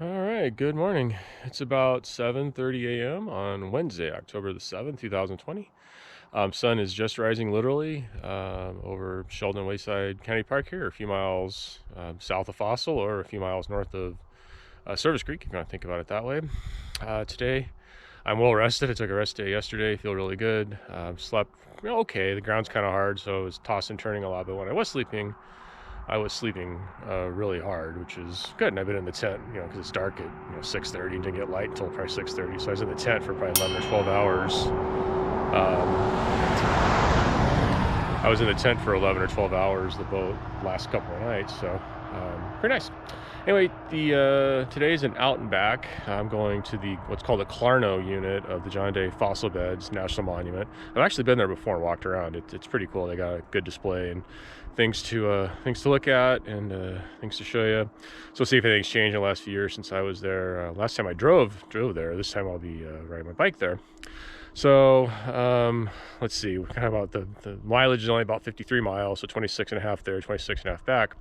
All right, good morning. It's about 7:30 a.m. on Wednesday, October the 7th, 2020. Sun is just rising literally over Sheldon Wayside County Park here, a few miles south of Fossil or a few miles north of Service Creek, if you want to think about it that way. Today, I'm well rested. I took a rest day yesterday, feel really good. Slept okay. The ground's kind of hard, so I was tossing and turning a lot, but when I was sleeping really hard, which is good. And I've been in the tent, because it's dark at 6:30 and didn't get light until probably 6:30. So I was in the tent for probably 11 or 12 hours. I was in the tent for 11 or 12 hours the boat last couple of nights, so pretty nice. Anyway, today's an out and back. I'm going to the what's called the Clarno unit of the John Day Fossil Beds National Monument. I've actually been there before and walked around. It's pretty cool. They got a good display and things to look at and things to show you. So we'll see if anything's changed in the last few years since I was there. Last time I drove there. This time I'll be riding my bike there. So let's see, kind of about the mileage is only about 53 miles, so 26 and a half there, 26 and a half back.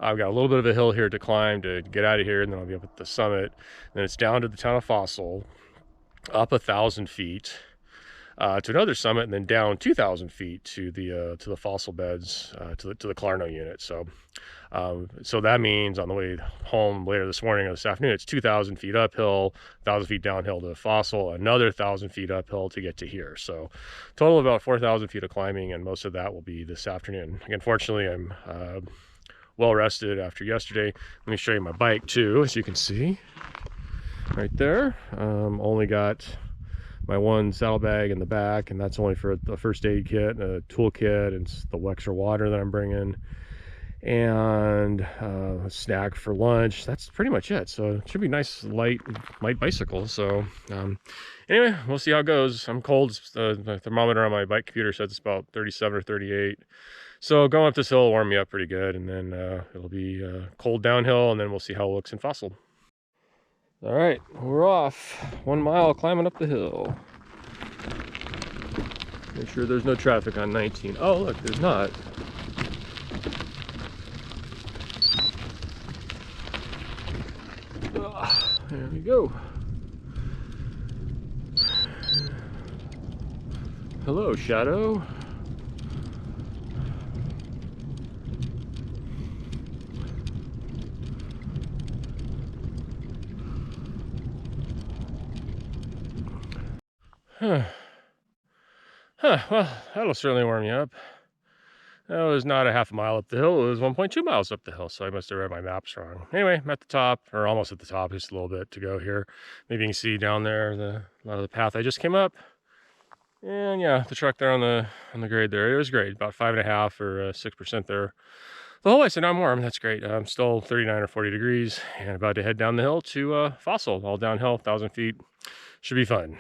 I've got a little bit of a hill here to climb to get out of here, and then I'll be up at the summit. Then it's down to the town of Fossil, up 1,000 feet to another summit, and then down 2,000 feet to the fossil beds to the Clarno unit. So that means on the way home later this morning or this afternoon, it's 2,000 feet uphill, 1,000 feet downhill to the fossil, another 1,000 feet uphill to get to here. So total of about 4,000 feet of climbing, and most of that will be this afternoon. Again, fortunately, I'm well rested after yesterday. Let me show you my bike too, as you can see right there. Only got my one saddlebag in the back, and that's only for a first aid kit, a tool kit, and the extra water that I'm bringing, and a snack for lunch. That's pretty much it. So it should be nice light bicycle. So anyway, we'll see how it goes. I'm cold. The thermometer on my bike computer says it's about 37 or 38. So going up this hill will warm me up pretty good, and then it'll be cold downhill, and then we'll see how it looks in Fossil. All right, we're off. 1 mile climbing up the hill. Make sure there's no traffic on 19. Oh, look, there's not. There we go. Hello, Shadow. Well, that'll certainly warm you up. That was not a half a mile up the hill. It was 1.2 miles up the hill, so I must have read my maps wrong. Anyway, I'm at the top, or almost at the top, just a little bit to go here. Maybe you can see down there a lot of the path I just came up. And yeah, the truck there on the grade there, it was great, about 5.5 or 6% there. The whole way, so now I'm warm. That's great. I'm still 39 or 40 degrees, and about to head down the hill to Fossil, all downhill, 1,000 feet. Should be fun.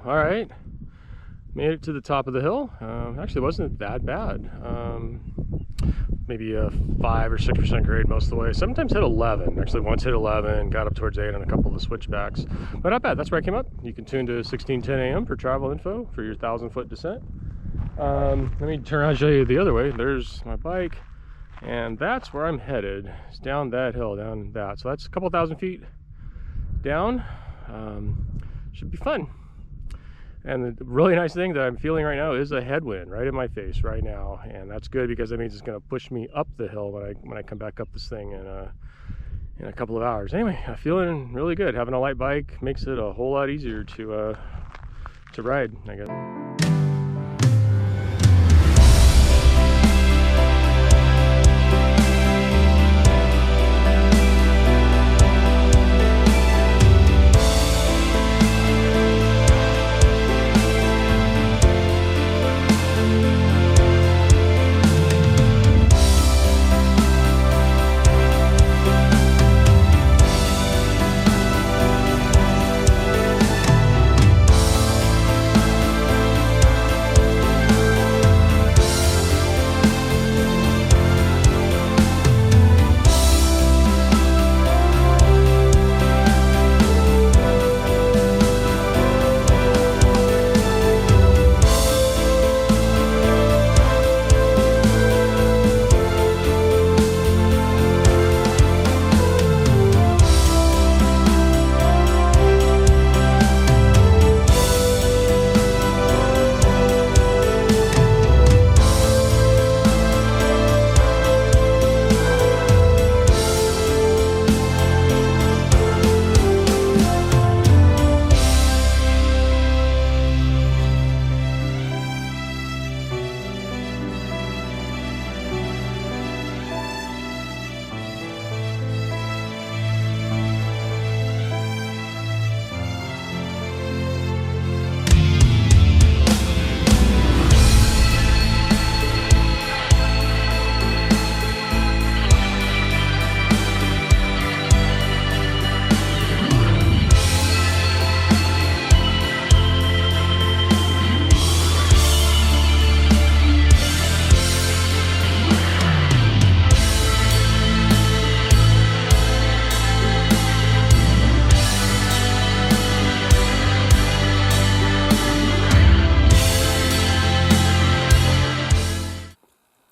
All right, made it to the top of the hill. Actually, it wasn't that bad. Maybe a 5 or 6% grade most of the way. Sometimes hit 11. Actually, once hit 11, got up towards 8 on a couple of the switchbacks. But not bad. That's where I came up. You can tune to 1610 AM for travel info for your 1,000-foot descent. Let me turn around and show you the other way. There's my bike, and that's where I'm headed. It's down that hill, down that. So that's a couple thousand feet down. Should be fun. And the really nice thing that I'm feeling right now is a headwind right in my face right now, and that's good because that means it's going to push me up the hill when I come back up this thing in a couple of hours. Anyway, I'm feeling really good. Having a light bike makes it a whole lot easier to ride, I guess.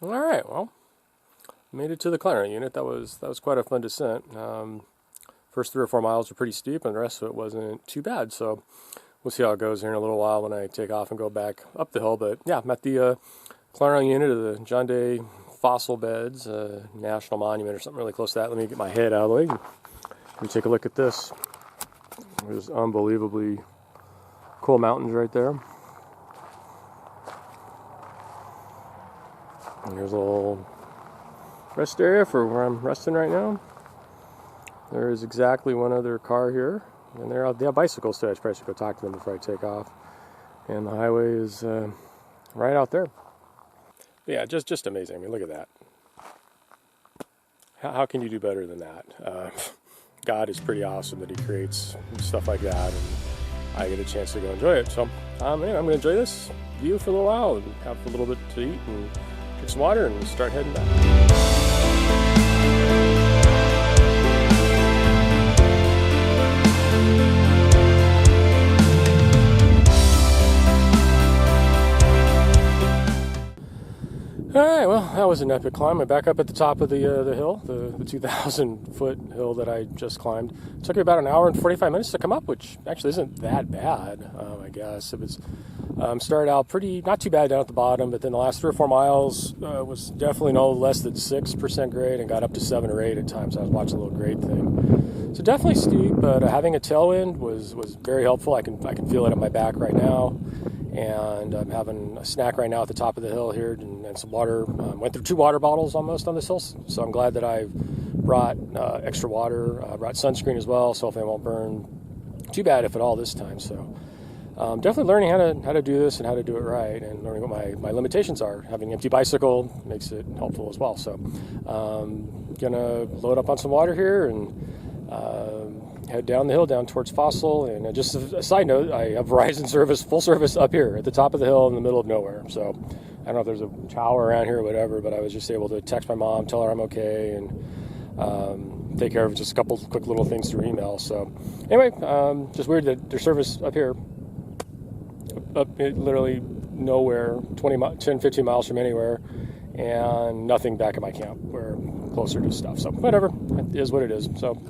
Alright, well, made it to the climbing unit. That was quite a fun descent. First 3 or 4 miles were pretty steep, and the rest of it wasn't too bad. So we'll see how it goes here in a little while when I take off and go back up the hill. But yeah, I'm at the climbing unit of the John Day Fossil Beds, National Monument or something really close to that. Let me get my head out of the way. Let me take a look at this. There's unbelievably cool mountains right there. And here's a little rest area for where I'm resting right now. There is exactly one other car here, and they have bicycles too. I probably should go talk to them before I take off. And the highway is right out there. Yeah, just amazing. I mean, look at that. How can you do better than that? God is pretty awesome that He creates stuff like that, and I get a chance to go enjoy it. So anyway, I'm going to enjoy this view for a little while and have a little bit to eat and get some water and start heading back. Alright, well, that was an epic climb. I'm back up at the top of the hill, the 2,000-foot hill that I just climbed. It took me about an hour and 45 minutes to come up, which actually isn't that bad, I guess. It was started out not too bad down at the bottom, but then the last 3 or 4 miles was definitely no less than 6% grade and got up to 7 or 8 at times. I was watching a little grade thing. So definitely steep, but having a tailwind was very helpful. I can feel it at my back right now. And I'm having a snack right now at the top of the hill here and some water. Went through 2 water bottles almost on this hill, so I'm glad that I brought extra water. Brought sunscreen as well, so hopefully I won't burn too bad, if at all, this time. So definitely learning how to do this and how to do it right, and learning what my limitations are. Having an empty bicycle makes it helpful as well. So gonna load up on some water here and head down the hill down towards Fossil. And just a side note, I have Verizon service, full service up here at the top of the hill in the middle of nowhere. So I don't know if there's a tower around here or whatever, but I was just able to text my mom, tell her I'm okay, and take care of just a couple quick little things through email. So anyway, just weird that their service up here, up literally nowhere, 10, 15 miles from anywhere, and nothing back at my camp. We're closer to stuff. So whatever, it is what it is. So.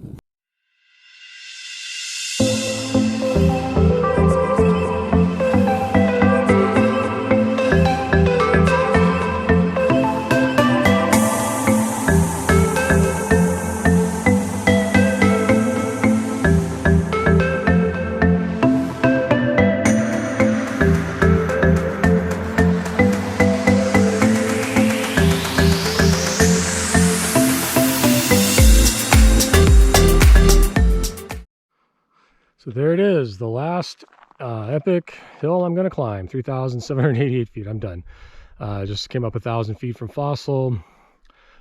So there it is, the last epic hill I'm going to climb, 3,788 feet. I'm done. Just came up 1,000 feet from Fossil.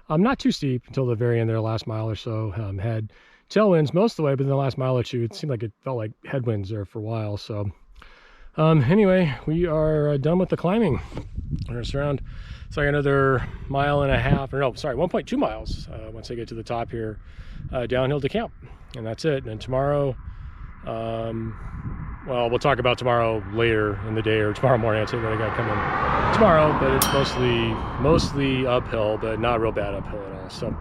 Not too steep until the very end there, last mile or so. Had tailwinds most of the way, but in the last mile or two, it seemed like it felt like headwinds there for a while. So anyway, we are done with the climbing. It's around, it's like another 1.5 miles, or no, sorry, 1.2 miles once I get to the top here, downhill to camp. And that's it. And tomorrow, well, we'll talk about tomorrow later in the day, or tomorrow morning. I'll tell you what I got coming tomorrow, but it's mostly uphill, but not real bad uphill at all. So.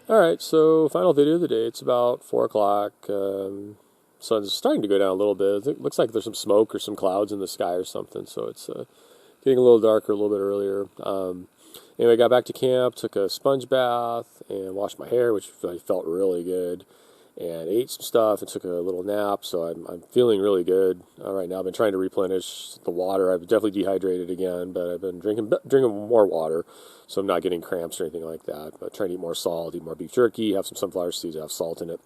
Alright, so final video of the day. It's about 4 o'clock. Sun's starting to go down a little bit. It looks like there's some smoke or some clouds in the sky or something, so it's getting a little darker a little bit earlier. Anyway, got back to camp, took a sponge bath, and washed my hair, which I felt really good, and ate some stuff and took a little nap, so I'm feeling really good right now. I've been trying to replenish the water. I've definitely dehydrated again, but I've been drinking more water, so I'm not getting cramps or anything like that. But trying to eat more salt, eat more beef jerky, have some sunflower seeds that have salt in it.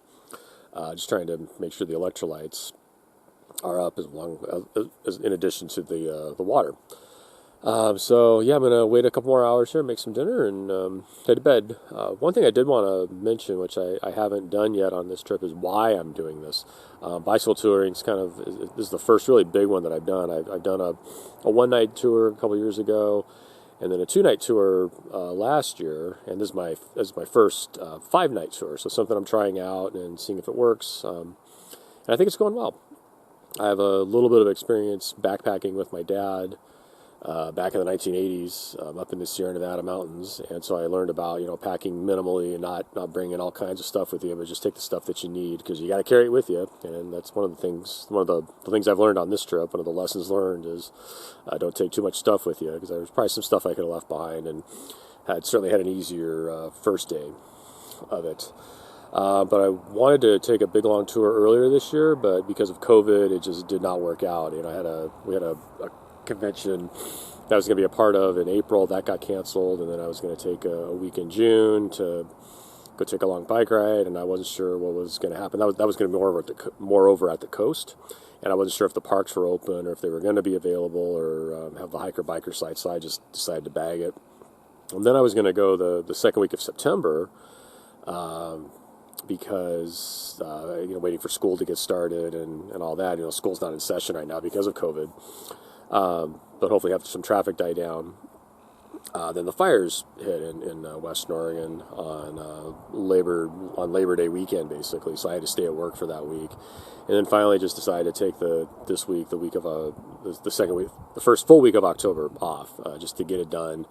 Just trying to make sure the electrolytes are up as in addition to the water. So yeah, I'm gonna wait a couple more hours here, make some dinner, and head to bed. One thing I did want to mention, which I haven't done yet on this trip, is why I'm doing this. Bicycle touring is this is the first really big one that I've done. I've done a one-night tour a couple years ago, and then a 2-night tour last year, and this is my first 5-night tour. So something I'm trying out and seeing if it works. And I think it's going well. I have a little bit of experience backpacking with my dad back in the 1980s up in the Sierra Nevada mountains, and so I learned about packing minimally and not bringing all kinds of stuff with you, but just take the stuff that you need, because you got to carry it with you. And that's one of the things I've learned on this trip. One of the lessons learned is don't take too much stuff with you, because there's probably some stuff I could have left behind, and certainly had an easier first day of it. But I wanted to take a big long tour earlier this year, but because of COVID, it just did not work out. We had a convention that I was going to be a part of in April that got canceled, and then I was going to take a week in June to go take a long bike ride, and I wasn't sure what was going to happen. That was going to be more over at the coast, and I wasn't sure if the parks were open or if they were going to be available or have the hiker-biker site, so I just decided to bag it. And then I was going to go the second week of September, because waiting for school to get started and all that. School's not in session right now because of COVID. But hopefully after some traffic die down, then the fires hit in Western Oregon on Labor Day weekend, basically. So I had to stay at work for that week, and then finally just decided to take the first full week of October off, just to get it done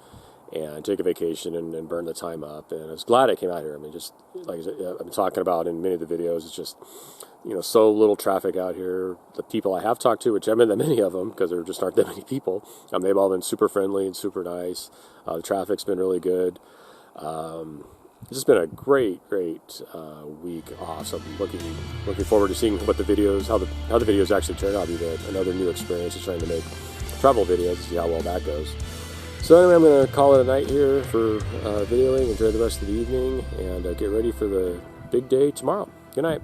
and take a vacation and burn the time up. And I was glad I came out here. I mean, just like I've been talking about in many of the videos, it's just so little traffic out here. The people I have talked to, which I haven't met that many of them because there just aren't that many people, they've all been super friendly and super nice. The traffic's been really good. It's just been a great week off. So I'm looking forward to seeing what how the videos actually turn out. It'll be another new experience of trying to make travel videos to see how well that goes. So anyway, I'm going to call it a night here for videoing. Enjoy the rest of the evening, and get ready for the big day tomorrow. Good night.